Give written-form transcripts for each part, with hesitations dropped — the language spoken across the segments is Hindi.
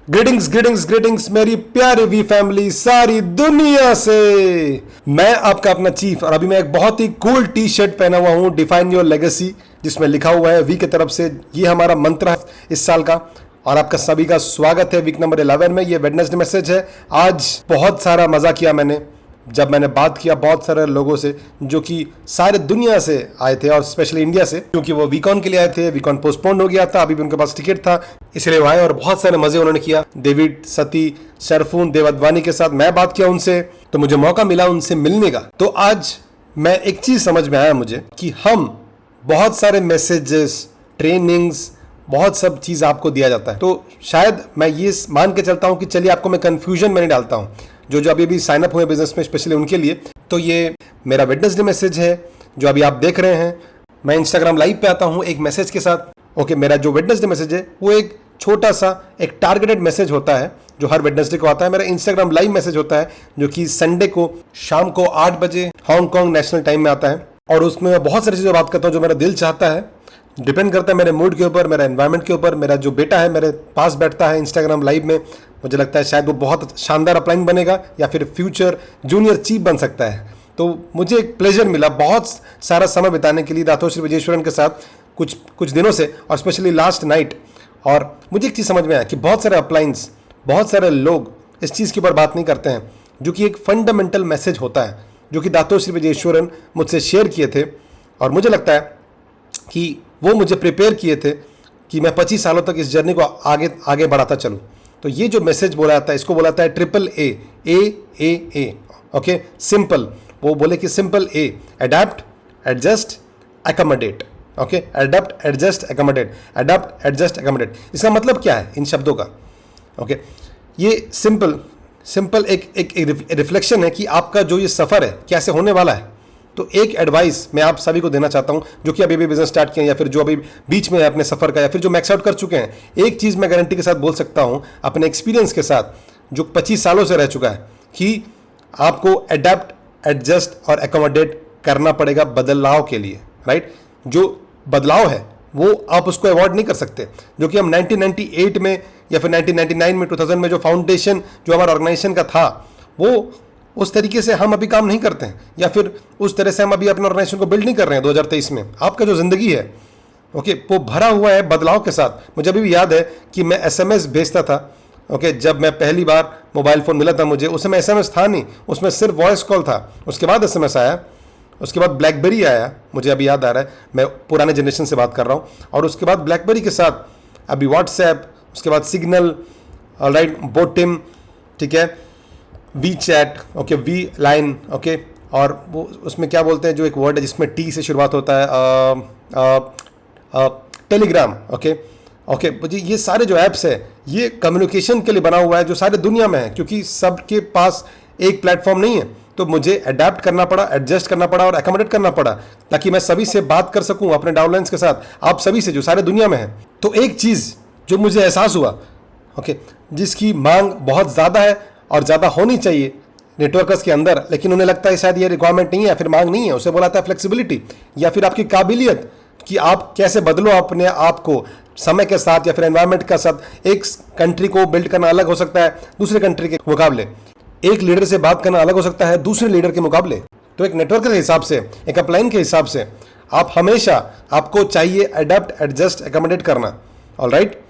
ग्रीटिंग्स ग्रीटिंग्स ग्रीटिंग्स मेरी प्यारी वी फैमिली सारी दुनिया से। मैं आपका अपना चीफ और अभी मैं एक बहुत ही कूल टी शर्ट पहना हुआ हूं, डिफाइन योर लेगेसी, जिसमें लिखा हुआ है वी की तरफ से। ये हमारा मंत्र है इस साल का और आपका सभी का स्वागत है वीक नंबर 11 में। ये वेडनेसडे मैसेज है। आज बहुत सारा मजा किया मैंने जब मैंने बात किया बहुत सारे लोगों से जो कि सारे दुनिया से आए थे और स्पेशली इंडिया से, क्योंकि वो वीकॉन के लिए आए थे। वीकॉन पोस्टपोन्ड हो गया था, अभी भी उनके पास टिकट था, इसलिए वो आए और बहुत सारे मजे उन्होंने किया। डेविड, सती, शरफून, देवदवानी के साथ मैं बात किया उनसे, तो मुझे मौका मिला उनसे मिलने का। तो आज मैं एक चीज समझ में आया मुझे कि हम बहुत सारे मैसेजेस, ट्रेनिंग्स, बहुत सब चीज आपको दिया जाता है। तो शायद मैं ये मान के चलता हूं कि चलिए आपको मैं कंफ्यूजन में नहीं डालता हूं, जो अभी भी साइन अप हुए बिजनेस में, स्पेशली उनके लिए। तो ये मेरा वेडनेसडे मैसेज है जो अभी आप देख रहे हैं। मैं इंस्टाग्राम लाइव पे आता हूं एक मैसेज के साथ। ओके, मेरा जो वेडनेसडे मैसेज है वो एक छोटा सा एक टारगेटेड मैसेज होता है जो हर वेडनेसडे को आता है। मेरा इंस्टाग्राम लाइव मैसेज होता है जो कि संडे को शाम को 8 बजे हांगकांग नेशनल टाइम में आता है और उसमें मैं बहुत सारी चीज़ें बात करता हूँ जो मेरा दिल चाहता है। डिपेंड करता है मेरे मूड के ऊपर, मेरा एनवायरनमेंट के ऊपर। मेरा जो बेटा है मेरे पास बैठता है इंस्टाग्राम लाइव में, मुझे लगता है शायद वो बहुत शानदार अपलाइन बनेगा या फिर फ्यूचर जूनियर चीफ बन सकता है। तो मुझे एक प्लेजर मिला बहुत सारा समय बिताने के लिए दातोश्री विजयेश्वरन के साथ कुछ दिनों से, और स्पेशली लास्ट नाइट। और मुझे एक चीज़ समझ में आया कि बहुत सारे अपलाइंस, बहुत सारे लोग इस चीज़ के ऊपर बात नहीं करते हैं जो कि एक फंडामेंटल मैसेज होता है जो कि दातोश्री विजयेश्वरन मुझसे शेयर किए थे। और मुझे लगता है कि वो मुझे प्रिपेयर किए थे कि मैं 25 सालों तक इस जर्नी को आगे बढ़ाता चलूँ। तो ये जो मैसेज बोला जाता है इसको बोला जाता है ट्रिपल ए। Okay, simple. वो बोले कि simple a, adapt, adjust, accommodate. Okay, adapt, adjust, accommodate, adapt, adjust, accommodate. इसका मतलब क्या है इन शब्दों का? ओके, ये सिंपल एक रिफ्लेक्शन है कि आपका जो ये सफ़र है कैसे होने वाला है। तो एक एडवाइस मैं आप सभी को देना चाहता हूं जो कि अभी बिजनेस स्टार्ट किए या फिर जो अभी बीच में है अपने सफ़र का, या फिर जो मैक्स आउट कर चुके हैं। एक चीज़ मैं गारंटी के साथ बोल सकता हूं अपने एक्सपीरियंस के साथ जो 25 सालों से रह चुका है कि आपको अडेप्ट, एडजस्ट और एकोमोडेट करना पड़ेगा बदलाव के लिए। राइट? जो बदलाव है वो आप उसको अवॉइड नहीं कर सकते। जो कि हम 1998 में या फिर 1999 में, 2000 में जो फाउंडेशन जो हमारा ऑर्गेनाइजेशन का था, वो उस तरीके से हम अभी काम नहीं करते हैं, या फिर उस तरह से हम अभी अपने ऑर्गेनाइजेशन को बिल्ड नहीं कर रहे हैं 2023 में। आपका जो ज़िंदगी है ओके, वो भरा हुआ है बदलाव के साथ। मुझे अभी भी याद है कि मैं SMS भेजता था। ओके, जब मैं पहली बार मोबाइल फ़ोन मिला था मुझे, उस समय SMS था नहीं, उसमें सिर्फ वॉइस कॉल था। उसके बाद SMS आया, उसके बाद ब्लैकबेरी आया। मुझे अभी याद आ रहा है, मैं पुराने जनरेशन से बात कर रहा हूँ। और उसके बाद ब्लैकबेरी के साथ अभी व्हाट्सएप, उसके बाद सिग्नल, ऑलराइट, बोटिम, ठीक है, WeChat, okay, we line, okay, और वो उसमें क्या बोलते हैं जो एक वर्ड है जिसमें टी से शुरुआत होता है, टेलीग्राम। ओके, ये सारे जो ऐप्स है ये कम्युनिकेशन के लिए बना हुआ है जो सारे दुनिया में है, क्योंकि सबके पास एक प्लेटफॉर्म नहीं है। तो मुझे अडेप्ट करना पड़ा, एडजस्ट करना पड़ा और एकोमोडेट करना पड़ा ताकि मैं सभी से बात कर सकूं, अपने डाउनलाइंस के साथ, आप सभी से जो सारे दुनिया में है। तो एक चीज़ जो मुझे एहसास हुआ, ओके, जिसकी मांग बहुत ज़्यादा है और ज़्यादा होनी चाहिए नेटवर्कर्स के अंदर, लेकिन उन्हें लगता है शायद ये रिक्वायरमेंट नहीं है या फिर मांग नहीं है। उसे बोला था फ्लेक्सिबिलिटी या फिर आपकी काबिलियत कि आप कैसे बदलो अपने आप को समय के साथ या फिर एनवायरनमेंट के साथ। एक कंट्री को बिल्ड करना अलग हो सकता है दूसरे कंट्री के मुकाबले, एक लीडर से बात करना अलग हो सकता है दूसरे लीडर के मुकाबले। तो एक नेटवर्कर के हिसाब से, एक अपलाइन के हिसाब से आप हमेशा, आपको चाहिए अडेप्ट, एडजस्ट, एकोमोडेट करना। ऑलराइट,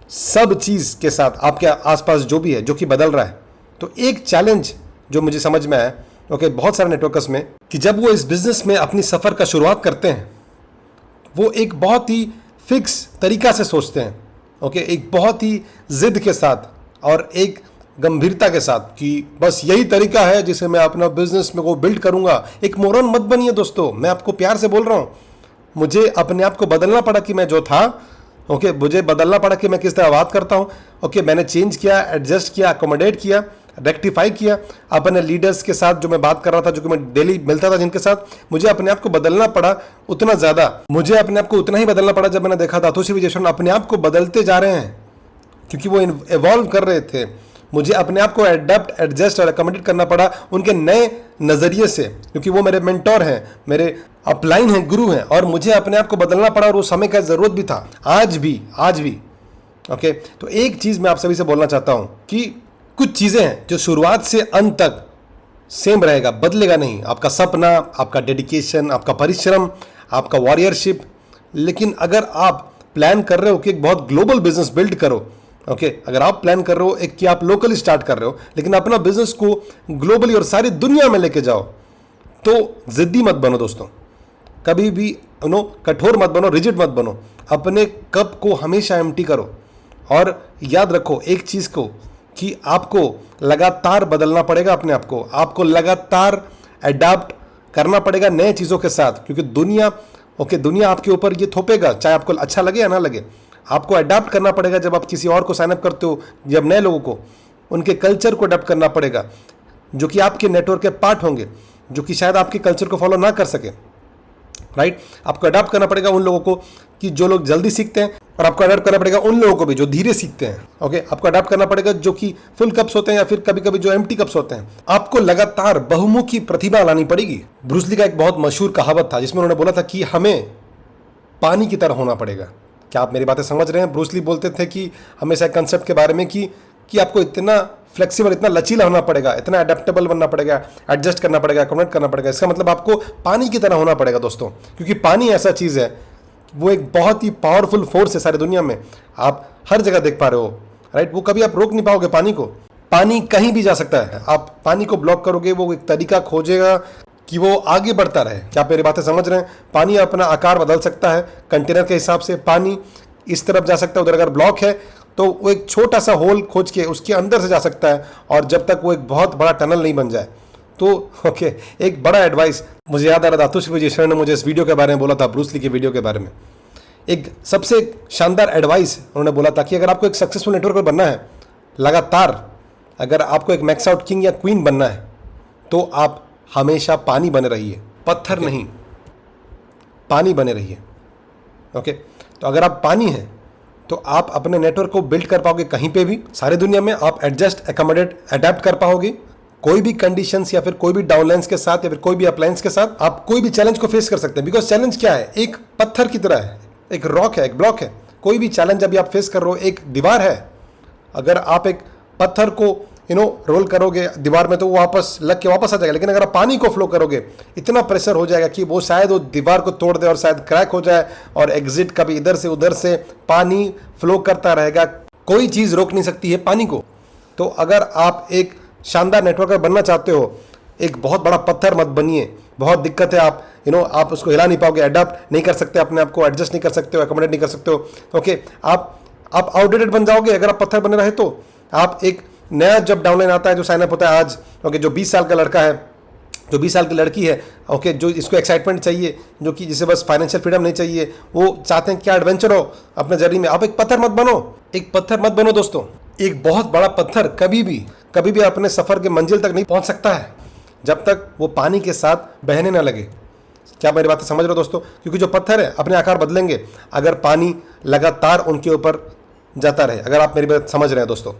सब चीज़ के साथ आपके आसपास जो भी है जो कि बदल रहा है। तो एक चैलेंज जो मुझे समझ में आया ओके बहुत सारे नेटवर्कर्स में, कि जब वो इस बिजनेस में अपनी सफ़र का शुरुआत करते हैं वो एक बहुत ही फिक्स तरीका से सोचते हैं। ओके, एक बहुत ही जिद के साथ और एक गंभीरता के साथ कि बस यही तरीका है जिसे मैं अपना बिजनेस में को बिल्ड करूंगा। एक मोरन मत बनिए दोस्तों, मैं आपको प्यार से बोल रहा हूँ। मुझे अपने आप को बदलना पड़ा कि मैं जो था, ओके, मुझे बदलना पड़ा कि मैं किस तरह बात करता हूँ। ओके, मैंने चेंज किया, एडजस्ट किया, अकोमोडेट किया, रेक्टिफाई किया अपने लीडर्स के साथ जो मैं बात कर रहा था, जो कि मैं डेली मिलता था जिनके साथ। मुझे अपने आप को बदलना पड़ा उतना ज़्यादा, मुझे अपने आप को उतना ही बदलना पड़ा जब मैंने देखा दातोश्री विजयेश्वरन अपने आप को बदलते जा रहे हैं, क्योंकि वो इवॉल्व कर रहे थे। मुझे अपने आप को एडप्ट, एडजस्ट और अकोमोडेट करना पड़ा उनके नए नज़रिए से, क्योंकि वो मेरे मेंटोर हैं, मेरे अपलाइन हैं, गुरु हैं, और मुझे अपने आप को बदलना पड़ा और वो समय का ज़रूरत भी था। आज भी ओके, तो एक चीज़ मैं आप सभी से बोलना चाहता हूँ कि कुछ चीज़ें हैं जो शुरुआत से अंत तक सेम रहेगा, बदलेगा नहीं। आपका सपना, आपका डेडिकेशन, आपका परिश्रम, आपका वॉरियरशिप। लेकिन अगर आप प्लान कर रहे हो कि एक बहुत ग्लोबल बिजनेस बिल्ड करो, ओके, अगर आप प्लान कर रहे हो एक कि आप लोकली स्टार्ट कर रहे हो लेकिन अपना बिजनेस को ग्लोबली और सारी दुनिया में लेके जाओ, तो जिद्दी मत बनो दोस्तों, कभी भी कठोर मत बनो, रिजिड मत बनो। अपने कप को हमेशा एम्प्टी करो और याद रखो एक चीज़ को कि आपको लगातार बदलना पड़ेगा अपने आप को, आपको लगातार अडाप्ट करना पड़ेगा नए चीज़ों के साथ, क्योंकि दुनिया आपके ऊपर ये थोपेगा, चाहे आपको अच्छा लगे या ना लगे। आपको अडाप्ट करना पड़ेगा जब आप किसी और को साइन अप करते हो, जब नए लोगों को उनके कल्चर को अडाप्ट करना पड़ेगा, जो कि आपके नेटवर्क के पार्ट होंगे, जो कि शायद आपके कल्चर को फॉलो ना कर सके, राइट। आपको अडाप्ट करना पड़ेगा उन लोगों को कि जो लोग जल्दी सीखते हैं, और आपको अडाप्ट करना पड़ेगा उन लोगों को भी जो धीरे सीखते हैं। ओके, आपको अडाप्ट करना पड़ेगा जो कि फुल कप्स होते हैं या फिर कभी कभी जो एम्प्टी कप्स होते हैं। आपको लगातार बहुमुखी प्रतिभा लानी पड़ेगी। ब्रूस ली का एक बहुत मशहूर कहावत था जिसमें उन्होंने बोला था कि हमें पानी की तरह होना पड़ेगा। क्या आप मेरी बातें समझ रहे हैं? ब्रूस ली बोलते थे कि हमेशा कंसेप्ट के बारे में कि आपको इतना फ्लेक्सिबल, इतना लचीला होना पड़ेगा, इतना अडेप्टेबल बनना पड़ेगा, एडजस्ट करना पड़ेगा, अकोमोडेट करना पड़ेगा। इसका मतलब आपको पानी की तरह होना पड़ेगा दोस्तों, क्योंकि पानी ऐसा चीज़ है, वो एक बहुत ही पावरफुल फोर्स है सारी दुनिया में। आप हर जगह देख पा रहे हो, राइट। वो कभी आप रोक नहीं पाओगे पानी को। पानी कहीं भी जा सकता है, आप पानी को ब्लॉक करोगे वो एक तरीका खोजेगा कि वो आगे बढ़ता रहे। क्या आप मेरी बातें समझ रहे हैं? पानी अपना आकार बदल सकता है कंटेनर के हिसाब से। पानी इस तरफ जा सकता है, उधर अगर ब्लॉक है तो वो एक छोटा सा होल खोज के उसके अंदर से जा सकता है, और जब तक वो एक बहुत बड़ा टनल नहीं बन जाए। तो ओके, एक बड़ा एडवाइस मुझे याद आ रहा था, दातोशी विजयेश्वरन ने मुझे इस वीडियो के बारे में बोला था, ब्रूस ली के वीडियो के बारे में। एक सबसे शानदार एडवाइस उन्होंने बोला था कि अगर आपको एक सक्सेसफुल नेटवर्कर बनना है लगातार, अगर आपको एक मैक्स आउट किंग या क्वीन बनना है, तो आप हमेशा पानी बने रहिए, पत्थर नहीं, पानी बने रहिए। ओके, तो अगर आप पानी हैं तो आप अपने नेटवर्क को बिल्ड कर पाओगे कहीं पे भी, सारी दुनिया में। आप एडजस्ट, अकोमोडेट, अडेप्ट कर पाओगे कोई भी कंडीशंस या फिर कोई भी डाउनलाइंस के साथ या फिर कोई भी अपलाइंस के साथ। आप कोई भी चैलेंज को फेस कर सकते हैं, बिकॉज चैलेंज क्या है? एक पत्थर की तरह है, एक रॉक है, एक ब्लॉक है। कोई भी चैलेंज अभी आप फेस कर रहे हो एक दीवार है। अगर आप एक पत्थर को रोल करोगे दीवार में तो वो वापस लग के वापस आ जाएगा, लेकिन अगर आप पानी को फ्लो करोगे इतना प्रेशर हो जाएगा कि वो शायद वो दीवार को तोड़ दे और शायद क्रैक हो जाए, और एग्जिट कभी इधर से उधर से पानी फ्लो करता रहेगा। कोई चीज़ रोक नहीं सकती है पानी को। तो अगर आप एक शानदार नेटवर्कर बनना चाहते हो, एक बहुत बड़ा पत्थर मत बनिए। बहुत दिक्कत है, आप उसको हिला नहीं पाओगे, अडॉप्ट नहीं कर सकते अपने आप को, एडजस्ट नहीं कर सकते हो, एकोमोडेट नहीं कर सकते हो। ओके, आप आउटडेटेड बन जाओगे अगर आप पत्थर बने रहे तो। आप एक नया जब डाउनलाइन आता है, जो साइनअप होता है आज, ओके, जो 20 साल का लड़का है, जो 20 साल की लड़की है, ओके, जो इसको एक्साइटमेंट चाहिए, जो कि जिसे बस फाइनेंशियल फ्रीडम नहीं चाहिए, वो चाहते हैं क्या एडवेंचर हो अपने जर्नी में। आप एक पत्थर मत बनो, एक पत्थर मत बनो दोस्तों। एक बहुत बड़ा पत्थर कभी भी अपने सफ़र के मंजिल तक नहीं पहुंच सकता है जब तक वो पानी के साथ बहने ना लगे। क्या मेरी बात समझ रहे हो दोस्तों? क्योंकि जो पत्थर है अपने आकार बदलेंगे अगर पानी लगातार उनके ऊपर जाता रहे। अगर आप मेरी बात समझ रहे हैं दोस्तों,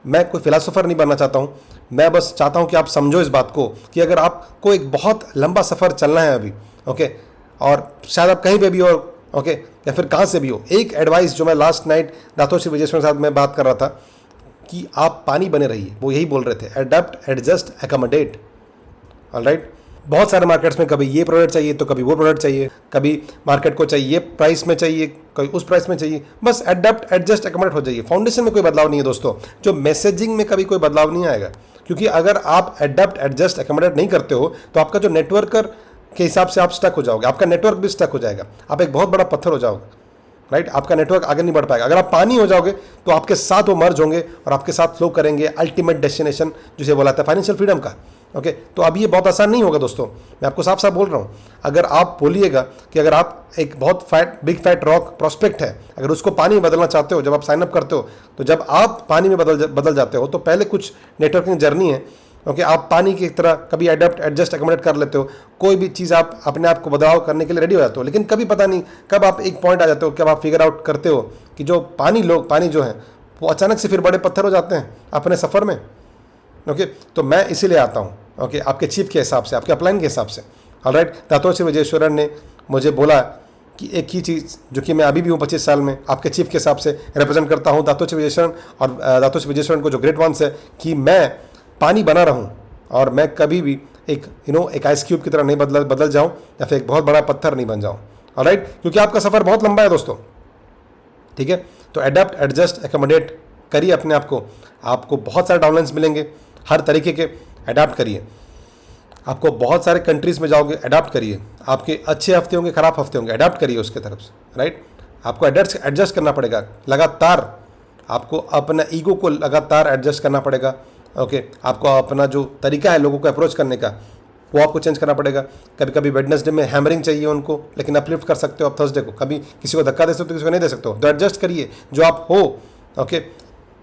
मैं कोई फिलासफर नहीं बनना चाहता हूँ, मैं बस चाहता हूँ कि आप समझो इस बात को कि अगर आपको एक बहुत लंबा सफ़र चलना है अभी, ओके, और शायद आप कहीं पे भी हो, ओके, या फिर कहाँ से भी हो, एक एडवाइस जो मैं लास्ट नाइट दातोशी विजयेश्वरन के साथ मैं बात कर रहा था कि आप पानी बने रहिए। वो यही बोल रहे थे, अडेप्ट, एडजस्ट, अकोमोडेट। ऑलराइट, बहुत सारे मार्केट्स में कभी ये प्रोडक्ट चाहिए तो कभी वो प्रोडक्ट चाहिए, कभी मार्केट को चाहिए ये प्राइस में चाहिए, कभी उस प्राइस में चाहिए। बस अडेप्ट, एडजस्ट, अकोमोडेट हो जाइए। फाउंडेशन में कोई बदलाव नहीं है दोस्तों, जो मैसेजिंग में कभी कोई बदलाव नहीं आएगा। क्योंकि अगर आप अडेप्ट, एडजस्ट, अकोमोडेट नहीं करते हो तो आपका जो नेटवर्कर के हिसाब से आप स्टक हो जाओगे, आपका नेटवर्क भी स्टक हो जाएगा, आप एक बहुत बड़ा पत्थर हो जाओगे, राइट। आपका नेटवर्क आगे नहीं बढ़ पाएगा। अगर आप पानी हो जाओगे तो आपके साथ वो मर्ज होंगे और आपके साथ फ्लो करेंगे अल्टीमेट डेस्टिनेशन, जिसे बोला था फाइनेंशियल फ्रीडम का। ओके, तो अब ये बहुत आसान नहीं होगा दोस्तों, मैं आपको साफ साफ बोल रहा हूँ। अगर आप बोलिएगा कि अगर आप एक बहुत बिग फैट रॉक प्रोस्पेक्ट है, अगर उसको पानी में बदलना चाहते हो, जब आप साइन अप करते हो, तो जब आप पानी में बदल जाते हो तो पहले कुछ नेटवर्किंग जर्नी है। ओके, आप पानी की तरह कभी अडेप्ट, एडजस्ट, अकोमोडेट कर लेते हो। कोई भी चीज़ आप अपने आप को बदलाव करने के लिए रेडी हो जाते हो, लेकिन कभी पता नहीं कब आप एक पॉइंट आ जाते हो, कब आप फिगर आउट करते हो कि जो पानी जो हैं वो अचानक से फिर बड़े पत्थर हो जाते हैं अपने सफ़र में। ओके, तो मैं इसीलिए आता हूँ, ओके, आपके चीफ के हिसाब से, आपके अपलाइन के हिसाब से। ऑलराइट, दातोशी विजयेश्वरन ने मुझे बोला कि एक ही चीज़ जो कि मैं अभी भी हूँ 25 साल में आपके चीफ के हिसाब से रिप्रेजेंट करता हूँ दातोची विजयेश्वरन और दातोची विजयेश्वरन को जो ग्रेट वंस है, कि मैं पानी बना रहूँ और मैं कभी भी एक एक आइस क्यूब की तरह नहीं बदल जाऊँ या फिर एक बहुत बड़ा पत्थर नहीं बन जाऊँ। ऑलराइट, क्योंकि आपका सफ़र बहुत लंबा है दोस्तों। ठीक है, तो अडेप्ट, एडजस्ट, एकोमोडेट करिए अपने आप को। आपको बहुत सारे डाउनलाइंस मिलेंगे हर तरीके के, अडाप्ट करिए। आपको बहुत सारे कंट्रीज़ में जाओगे, अडाप्ट करिए। आपके अच्छे हफ्ते होंगे, ख़राब हफ्ते होंगे, अडाप्ट करिए उसके तरफ से। राइट, आपको एडजस्ट करना पड़ेगा लगातार। आपको अपना ईगो को लगातार एडजस्ट करना पड़ेगा। ओके, आपको अपना जो तरीका है लोगों को अप्रोच करने का, वो आपको चेंज करना पड़ेगा। कभी कभी वेडनेसडे में हैमरिंग चाहिए उनको, लेकिन अपलिफ्ट कर सकते हो आप थर्सडे को। कभी किसी को धक्का दे सकते हो, किसी को नहीं दे सकते हो, तो एडजस्ट करिए जो आप हो। ओके,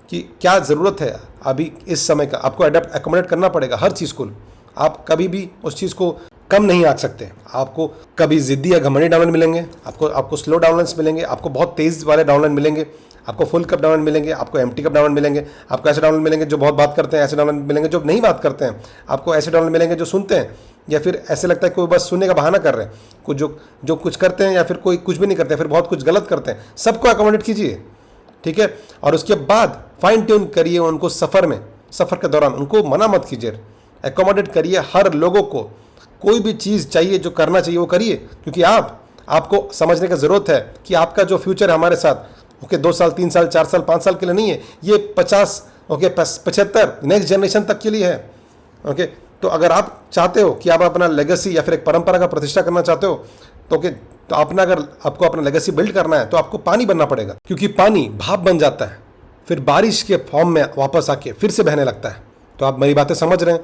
कि क्या ज़रूरत है अभी इस समय का, आपको अडेप्ट एकोमोडेट करना पड़ेगा हर चीज़ को। आप कभी भी उस चीज़ को कम नहीं आंक सकते। आपको कभी ज़िद्दी या घमंडी डाउनलाइन मिलेंगे, आपको स्लो डाउनलाइंस मिलेंगे, आपको बहुत तेज़ वाले डाउनलाइन मिलेंगे, आपको फुल कप डाउनलाइन मिलेंगे, आपको एम्प्टी कप डाउनलाइन मिलेंगे, आपको ऐसे डाउनलाइन मिलेंगे जो बहुत बात करते हैं, ऐसे डाउनलाइन मिलेंगे जो नहीं बात करते हैं, आपको ऐसे डाउनलाइन मिलेंगे जो सुनते हैं या फिर ऐसे लगता है कोई बस सुनने का बहाना कर रहे हैं, कुछ जो कुछ करते हैं या फिर कोई कुछ भी नहीं करते हैं, फिर बहुत कुछ गलत करते हैं। सबको अकोमोडेट कीजिए। ठीक है, और उसके बाद फाइन ट्यून करिए उनको सफ़र के दौरान उनको मना मत कीजिए, एकोमोडेट करिए हर लोगों को। कोई भी चीज़ चाहिए जो करना चाहिए वो करिए, क्योंकि आपको समझने की ज़रूरत है कि आपका जो फ्यूचर है हमारे साथ, ओके 2 साल 3 साल 4 साल 5 साल के लिए नहीं है, ये 50 ओके 75 नेक्स्ट जनरेशन तक के लिए है। ओके, तो अगर आप चाहते हो कि आप अपना लेगेसी या फिर एक परंपरा का प्रतिष्ठा करना चाहते हो, तो ओके, तो अगर आपको अपना लेगेसी बिल्ड करना है तो आपको पानी बनना पड़ेगा, क्योंकि पानी भाप बन जाता है, फिर बारिश के फॉर्म में वापस आके फिर से बहने लगता है। तो आप मेरी बातें समझ रहे हैं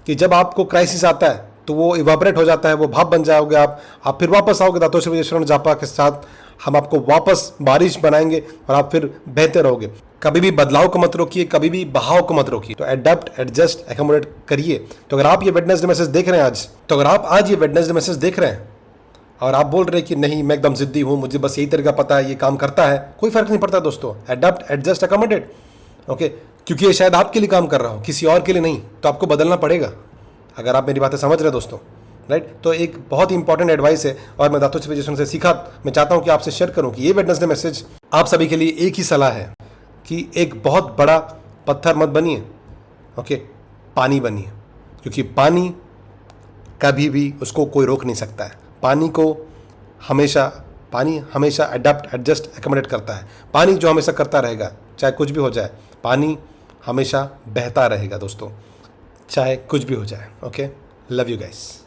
कि जब आपको क्राइसिस आता है तो वो इवापोरेट हो जाता है, वो भाप बन जाओगे आप फिर वापस आओगे दातोची विजयेश्वरन जापा के साथ। हम आपको वापस बारिश बनाएंगे और आप फिर बहते रहोगे। कभी भी बदलाव को मत रोकिए, कभी भी बहाव को मत रोकिए। तो अडेप्ट, एडजस्ट, एकोमोडेट करिए। तो अगर आप ये वेडनेसडे मैसेज देख रहे हैं आज ये वेडनेसडे मैसेज देख रहे हैं और आप बोल रहे हैं कि नहीं मैं एकदम जिद्दी हूँ, मुझे बस यही तरीका पता है, ये काम करता है, कोई फर्क नहीं पड़ता दोस्तों। Adapt, adjust, accommodate. ओके, क्योंकि ये शायद आपके लिए काम कर रहा हो, किसी और के लिए नहीं, तो आपको बदलना पड़ेगा। अगर आप मेरी बातें समझ रहे हैं दोस्तों, राइट, तो एक बहुत ही इंपॉर्टेंट एडवाइस है और मैं दातोची विजयेश्वरन से सीखा। मैं चाहता हूं कि आपसे शेयर करूं कि ये वेडनेसडे मैसेज आप सभी के लिए एक ही सलाह है कि एक बहुत बड़ा पत्थर मत बनिए, ओके, पानी बनिए, क्योंकि पानी कभी भी उसको कोई रोक नहीं सकता है। पानी हमेशा अडेप्ट, एडजस्ट, एकोमोडेट करता है। पानी जो हमेशा करता रहेगा, चाहे कुछ भी हो जाए, पानी हमेशा बहता रहेगा दोस्तों, चाहे कुछ भी हो जाए। Okay, love you guys.